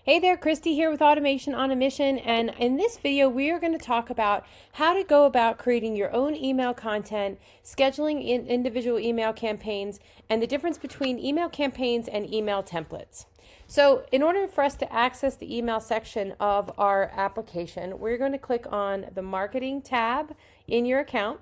Hey there, Christy here with Automation on a Mission, and in this video we are going to talk about how to go about creating your own email content, scheduling individual email campaigns, and the difference between email campaigns and email templates. So in order for us to access the email section of our application, we're going to click on the Marketing tab in your account,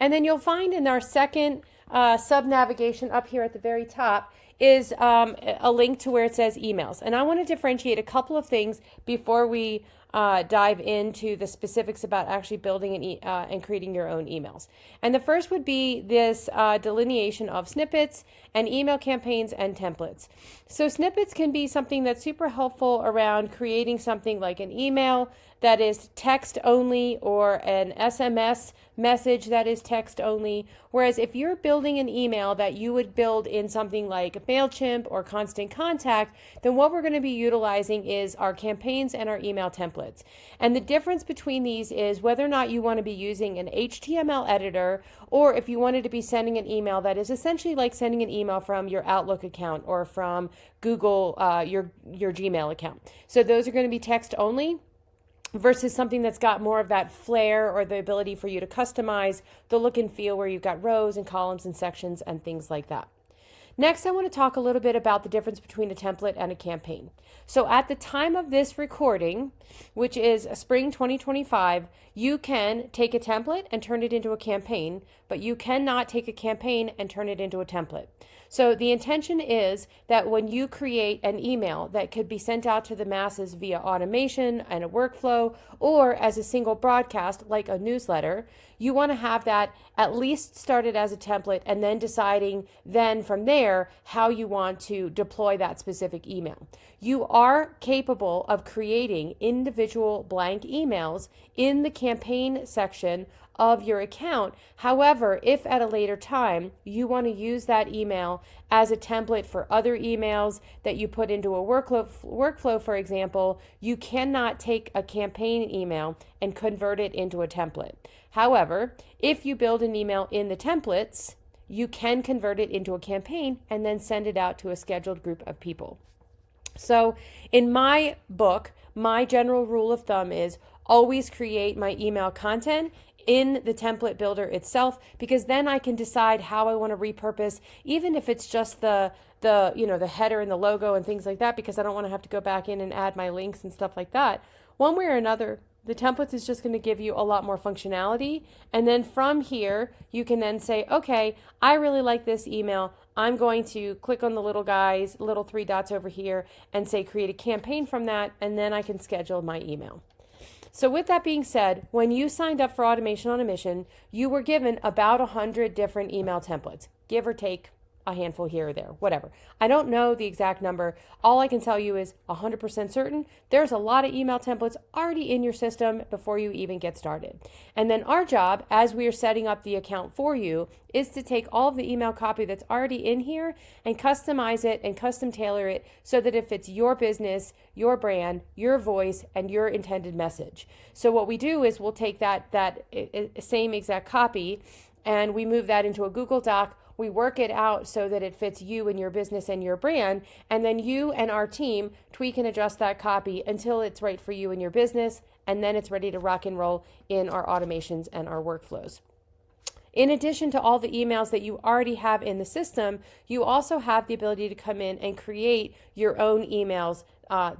and then you'll find in our second sub-navigation up here at the very top is a link to where it says emails. And I want to differentiate a couple of things before we dive into the specifics about actually building and creating your own emails. And the first would be this delineation of snippets and email campaigns and templates. So snippets can be something that's super helpful around creating something like an email that is text only or an SMS message that is text only. Whereas if you're building an email that you would build in something like MailChimp or Constant Contact, then what we're going to be utilizing is our campaigns and our email templates. And the difference between these is whether or not you want to be using an HTML editor or if you wanted to be sending an email that is essentially like sending an email from your Outlook account or from Google, your Gmail account. So those are going to be text only, versus something that's got more of that flair or the ability for you to customize the look and feel where you've got rows and columns and sections and things like that. Next, I want to talk a little bit about the difference between a template and a campaign. So at the time of this recording, which is spring 2025, you can take a template and turn it into a campaign, but you cannot take a campaign and turn it into a template. So the intention is that when you create an email that could be sent out to the masses via automation and a workflow or as a single broadcast like a newsletter, you want to have that at least started as a template and then deciding then from there how you want to deploy that specific email. You are capable of creating individual blank emails in the campaign section of your account. However, if at a later time you want to use that email as a template for other emails that you put into a workflow, for example, you cannot take a campaign email and convert it into a template. However, if you build an email in the templates, you can convert it into a campaign and then send it out to a scheduled group of people. So in my book, my general rule of thumb is always create my email content in the template builder itself, because then I can decide how I want to repurpose, even if it's just the header and the logo and things like that, because I don't want to have to go back in and add my links and stuff like that. One way or another, the templates is just going to give you a lot more functionality. And then from here, you can then say, okay, I really like this email. I'm going to click on the little three dots over here and say create a campaign from that, and then I can schedule my email. So with that being said, when you signed up for Automation on a Mission, you were given about 100 different email templates, give or take a handful here or there, whatever. I don't know the exact number. All I can tell you is 100% certain there's a lot of email templates already in your system before you even get started. And then our job, as we are setting up the account for you, is to take all of the email copy that's already in here and customize it and custom tailor it so that it fits your business, your brand, your voice, and your intended message. So what we do is we'll take that same exact copy and we move that into a Google Doc. We work it out so that it fits you and your business and your brand, and then you and our team tweak and adjust that copy until it's right for you and your business, and then it's ready to rock and roll in our automations and our workflows. In addition to all the emails that you already have in the system, you also have the ability to come in and create your own emails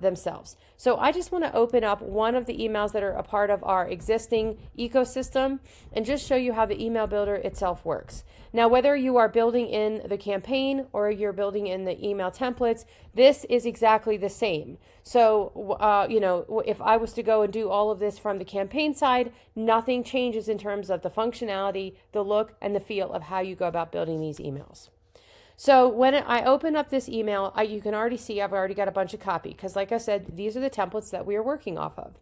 themselves. So I just want to open up one of the emails that are a part of our existing ecosystem and just show you how the email builder itself works. Now, whether you are building in the campaign or you're building in the email templates, this is exactly the same. So, if I was to go and do all of this from the campaign side, nothing changes in terms of the functionality, the look, and the feel of how you go about building these emails. So when I open up this email, you can already see I've already got a bunch of copy because, like I said, these are the templates that we are working off of.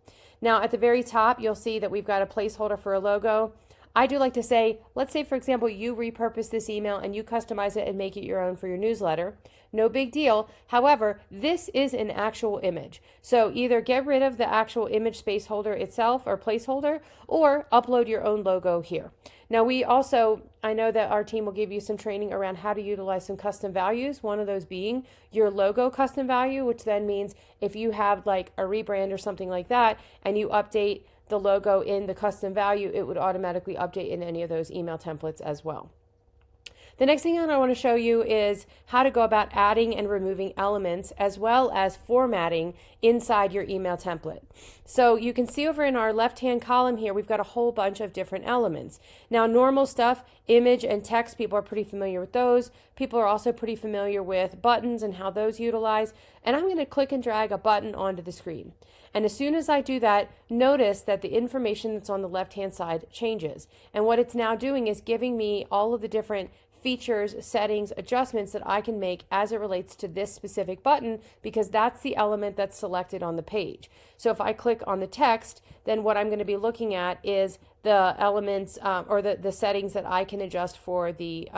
Now, at the very top, you'll see that we've got a placeholder for a logo. I do like to say, let's say, for example, you repurpose this email and you customize it and make it your own for your newsletter. No big deal. However, this is an actual image. So either get rid of the actual image space holder itself or placeholder, or upload your own logo here. Now we also, I know that our team will give you some training around how to utilize some custom values, one of those being your logo custom value, which then means if you have like a rebrand or something like that and you update the logo in the custom value, it would automatically update in any of those email templates as well. The next thing I want to show you is how to go about adding and removing elements as well as formatting inside your email template. So you can see over in our left-hand column here, we've got a whole bunch of different elements. Now, normal stuff, image and text, people are pretty familiar with those. People are also pretty familiar with buttons and how those utilize. And I'm going to click and drag a button onto the screen. And as soon as I do that, notice that the information that's on the left-hand side changes. And what it's now doing is giving me all of the different features, settings, adjustments that I can make as it relates to this specific button, because that's the element that's selected on the page. So if I click on the text, then what I'm going to be looking at is the elements or the settings that I can adjust for the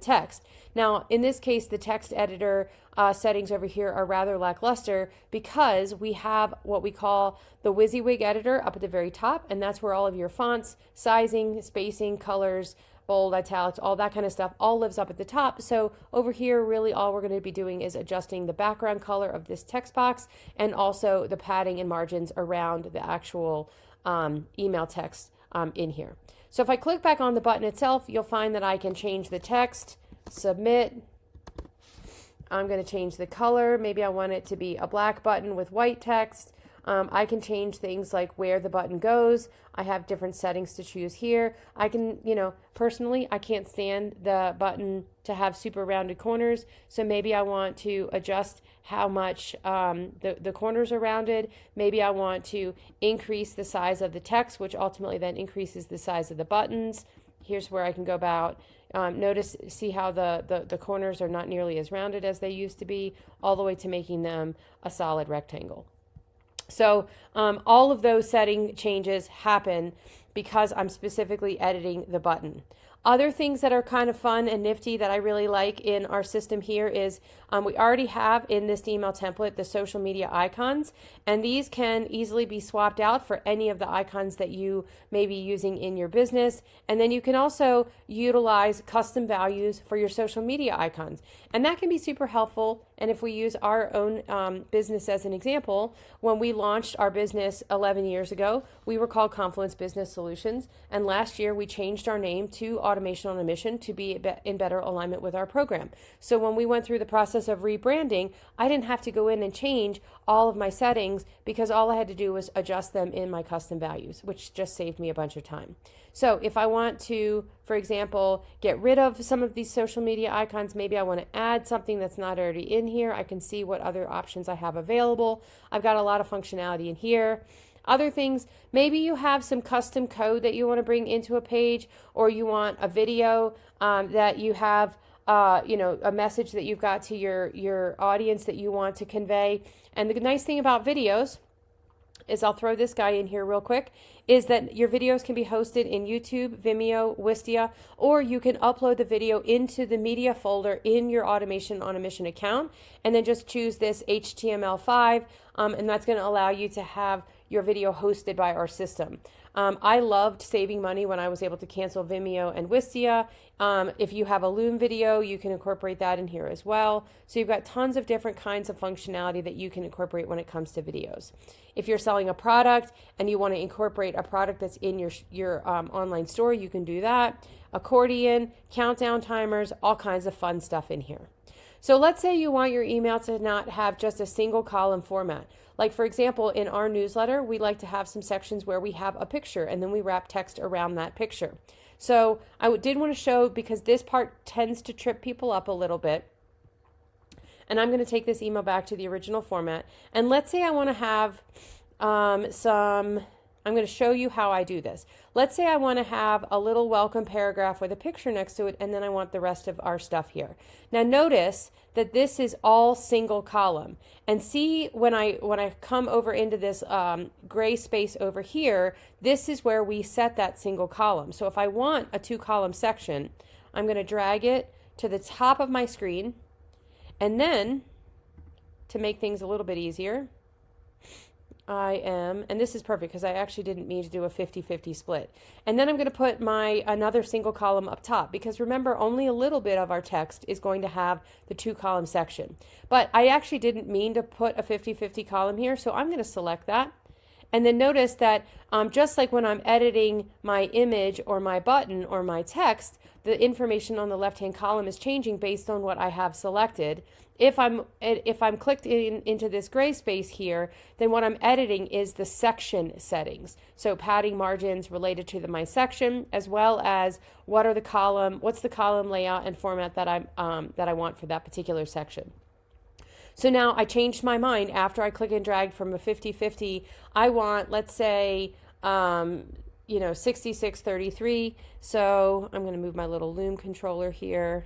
text. Now, in this case, the text editor settings over here are rather lackluster because we have what we call the WYSIWYG editor up at the very top, and that's where all of your fonts, sizing, spacing, colors, bold, italics, all that kind of stuff all lives up at the top. So over here, really all we're going to be doing is adjusting the background color of this text box and also the padding and margins around the actual email text in here. So if I click back on the button itself, you'll find that I can change the text, submit. I'm going to change the color. Maybe I want it to be a black button with white text. I can change things like where the button goes. I have different settings to choose here. I can, personally, I can't stand the button to have super rounded corners. So maybe I want to adjust how much the corners are rounded. Maybe I want to increase the size of the text, which ultimately then increases the size of the buttons. Here's where I can go about. See how the corners are not nearly as rounded as they used to be, all the way to making them a solid rectangle. So all of those setting changes happen because I'm specifically editing the button. Other things that are kind of fun and nifty that I really like in our system here is we already have in this email template the social media icons, and these can easily be swapped out for any of the icons that you may be using in your business. And then you can also utilize custom values for your social media icons, and that can be super helpful. And if we use our own business as an example, when we launched our business 11 years ago, we were called Confluence Business Solutions. And last year we changed our name to Automation on a Mission to be in better alignment with our program. So when we went through the process of rebranding, I didn't have to go in and change all of my settings because all I had to do was adjust them in my custom values, which just saved me a bunch of time. So if I want to, for example, get rid of some of these social media icons, maybe I want to add something that's not already in here, I can see what other options I have available. I've got a lot of functionality in here. Other things, maybe you have some custom code that you want to bring into a page, or you want a video that you have, a message that you've got to your audience that you want to convey. And the nice thing about videos is, I'll throw this guy in here real quick, is that your videos can be hosted in YouTube, Vimeo, Wistia, or you can upload the video into the media folder in your Automation on a Mission account, and then just choose this HTML5, and that's going to allow you to have your video hosted by our system. I loved saving money when I was able to cancel Vimeo and Wistia. If you have a Loom video, you can incorporate that in here as well. So you've got tons of different kinds of functionality that you can incorporate when it comes to videos. If you're selling a product and you want to incorporate a product that's in your online store, you can do that. Accordion, countdown timers, all kinds of fun stuff in here. So let's say you want your email to not have just a single column format. Like, for example, in our newsletter, we like to have some sections where we have a picture and then we wrap text around that picture. So I did want to show, because this part tends to trip people up a little bit. And I'm going to take this email back to the original format. And let's say I want to have I'm going to show you how I do this. Let's say I want to have a little welcome paragraph with a picture next to it, and then I want the rest of our stuff here. Now notice that this is all single column. And see, when I come over into this gray space over here, this is where we set that single column. So if I want a 2-column section, I'm going to drag it to the top of my screen, and then to make things a little bit easier, and this is perfect because I actually didn't mean to do a 50-50 split. And then I'm going to put another single column up top, because remember, only a little bit of our text is going to have the 2-column section. But I actually didn't mean to put a 50-50 column here, so I'm going to select that. And then notice that just like when I'm editing my image or my button or my text, the information on the left-hand column is changing based on what I have selected. If I'm clicked into this gray space here, then what I'm editing is the section settings. So padding, margins related to my section, as well as what's the column layout and format that I want for that particular section. So now I changed my mind after I click and drag from a 50-50. I want, let's say, 66-33. So I'm going to move my little Loom controller here.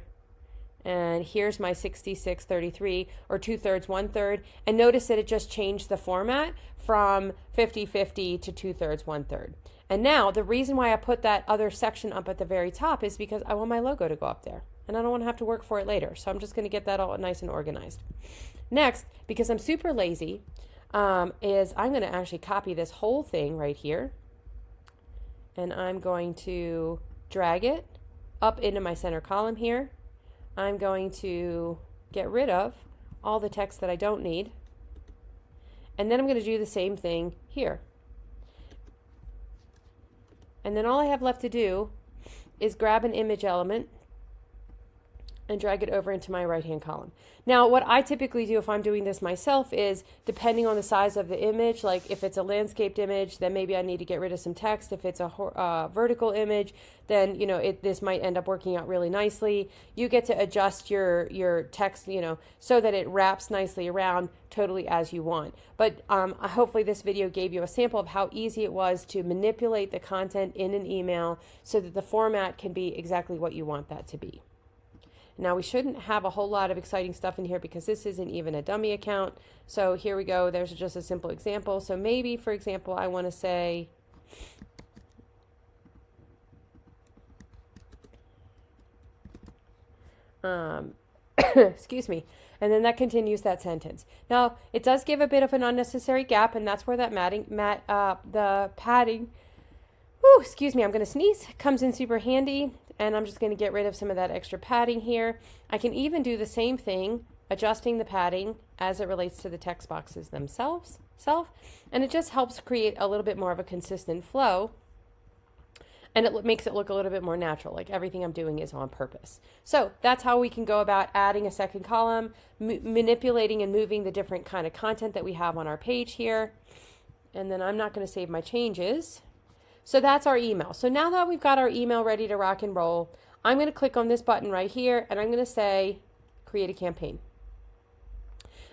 And here's my 66-33, or 2/3, 1/3. And notice that it just changed the format from 50-50 to 2/3, 1/3. And now the reason why I put that other section up at the very top is because I want my logo to go up there. And I don't want to have to work for it later. So I'm just going to get that all nice and organized. Next, because I'm super lazy, is I'm going to actually copy this whole thing right here. And I'm going to drag it up into my center column here. I'm going to get rid of all the text that I don't need. And then I'm going to do the same thing here. And then all I have left to do is grab an image element and drag it over into my right-hand column. Now, what I typically do if I'm doing this myself is, depending on the size of the image, like if it's a landscaped image, then maybe I need to get rid of some text. If it's a vertical image, then this might end up working out really nicely. You get to adjust your text, so that it wraps nicely around totally as you want. But hopefully this video gave you a sample of how easy it was to manipulate the content in an email so that the format can be exactly what you want that to be. Now, we shouldn't have a whole lot of exciting stuff in here because this isn't even a dummy account. So here we go. There's just a simple example. So maybe, for example, I want to say, excuse me, and then that continues that sentence. Now, it does give a bit of an unnecessary gap, and that's where that the padding, excuse me, I'm going to sneeze, comes in super handy. And I'm just going to get rid of some of that extra padding here. I can even do the same thing, adjusting the padding as it relates to the text boxes themselves. And it just helps create a little bit more of a consistent flow. And it makes it look a little bit more natural, like everything I'm doing is on purpose. So that's how we can go about adding a second column, manipulating and moving the different kind of content that we have on our page here. And then I'm not going to save my changes. So that's our email. So now that we've got our email ready to rock and roll, I'm going to click on this button right here, and I'm going to say, create a campaign.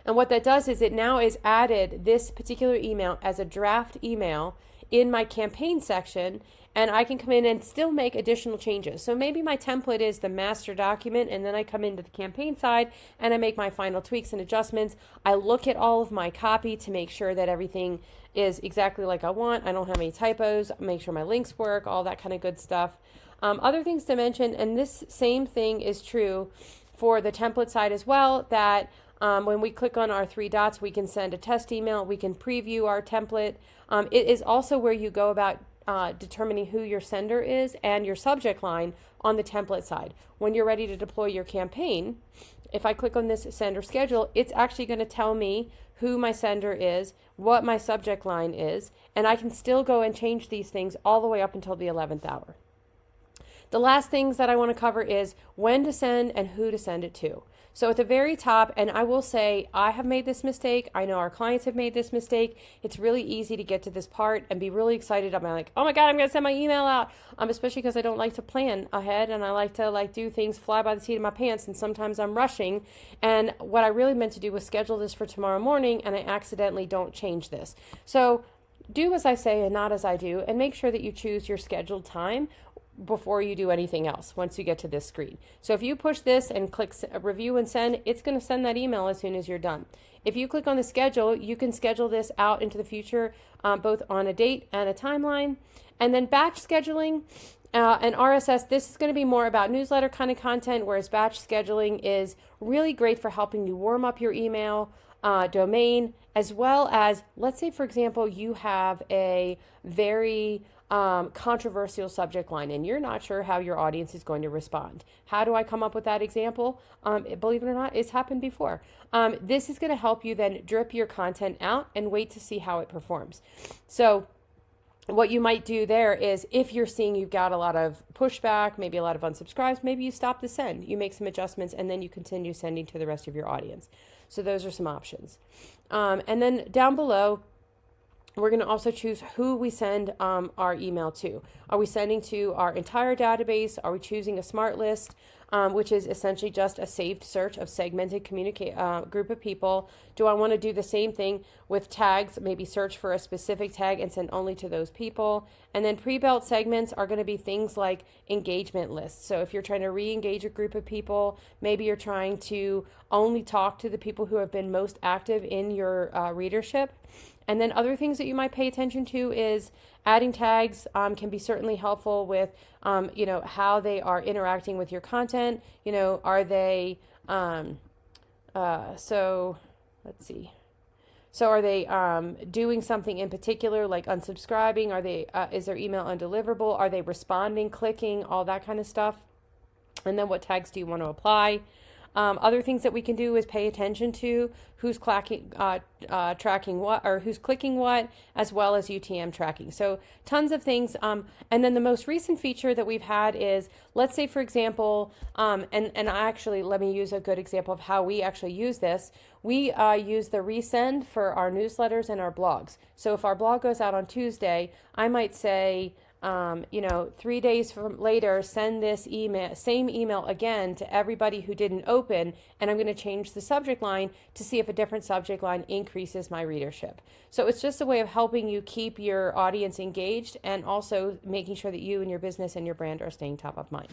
And what that does is it now is added this particular email as a draft email in my campaign section, and I can come in and still make additional changes. So maybe my template is the master document, and then I come into the campaign side and I make my final tweaks and adjustments. I look at all of my copy to make sure that everything is exactly like I want. I don't have any typos, make sure my links work, all that kind of good stuff. Other things to mention, and this same thing is true for the template side as well, that when we click on our 3 dots, we can send a test email, we can preview our template. It is also where you go about determining who your sender is and your subject line on the template side. When you're ready to deploy your campaign, if I click on this sender schedule, it's actually going to tell me who my sender is, what my subject line is, and I can still go and change these things all the way up until the 11th hour. The last things that I want to cover is when to send and who to send it to. So at the very top, and I will say I have made this mistake. I know our clients have made this mistake. It's really easy to get to this part and be really excited. I'm like, oh my God, I'm going to send my email out. Especially because I don't like to plan ahead and I like to do things fly by the seat of my pants, and sometimes I'm rushing. And what I really meant to do was schedule this for tomorrow morning, and I accidentally don't change this. So do as I say and not as I do, and make sure that you choose your scheduled time. before you do anything else once you get to this screen. So if you push this and click review and send, it's going to send that email as soon as you're done. If you click on the schedule, you can schedule this out into the future, both on a date and a timeline. And then batch scheduling and RSS, this is going to be more about newsletter kind of content, whereas batch scheduling is really great for helping you warm up your email domain, as well as, let's say, for example, you have a very controversial subject line and you're not sure how your audience is going to respond. How do I come up with that example? Believe it or not, it's happened before. This is going to help you then drip your content out and wait to see how it performs. So what you might do there is, if you're seeing you've got a lot of pushback, maybe a lot of unsubscribes, maybe you stop the send, you make some adjustments, and then you continue sending to the rest of your audience. So those are some options. And then down below, we're going to also choose who we send our email to. Are we sending to our entire database? Are we choosing a smart list, which is essentially just a saved search of segmented group of people? Do I want to do the same thing with tags, maybe search for a specific tag and send only to those people? And then pre-built segments are going to be things like engagement lists. So if you're trying to re-engage a group of people, maybe you're trying to only talk to the people who have been most active in your readership. And then other things that you might pay attention to is adding tags can be certainly helpful with, how they are interacting with your content. Are they, so let's see. So are they doing something in particular, like unsubscribing? Are they, is their email undeliverable? Are they responding, clicking, all that kind of stuff? And then what tags do you want to apply? Other things that we can do is pay attention to who's tracking what, or who's clicking what, as well as UTM tracking. So tons of things. And then the most recent feature that we've had is, let's say, for example, and actually, let me use a good example of how we actually use this. We use the resend for our newsletters and our blogs. So if our blog goes out on Tuesday, I might say, 3 days from later, send this same email again to everybody who didn't open, and I'm going to change the subject line to see if a different subject line increases my readership. So it's just a way of helping you keep your audience engaged and also making sure that you and your business and your brand are staying top of mind.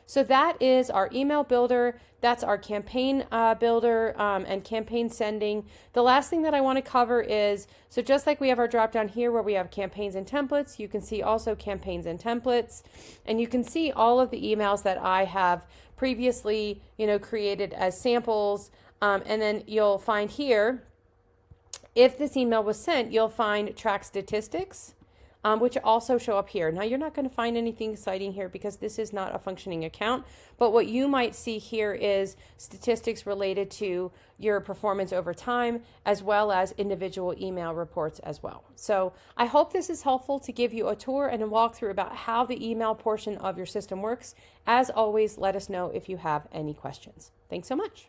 So that is our email builder. That's our campaign builder and campaign sending. The last thing that I want to cover is, so just like we have our drop down here where we have campaigns and templates, you can see also campaigns and templates, and you can see all of the emails that I have previously, created as samples. And then you'll find here, if this email was sent, you'll find track statistics, which also show up here. Now, you're not going to find anything exciting here because this is not a functioning account, but what you might see here is statistics related to your performance over time, as well as individual email reports as well. So I hope this is helpful to give you a tour and a walkthrough about how the email portion of your system works. As always, let us know if you have any questions. Thanks so much.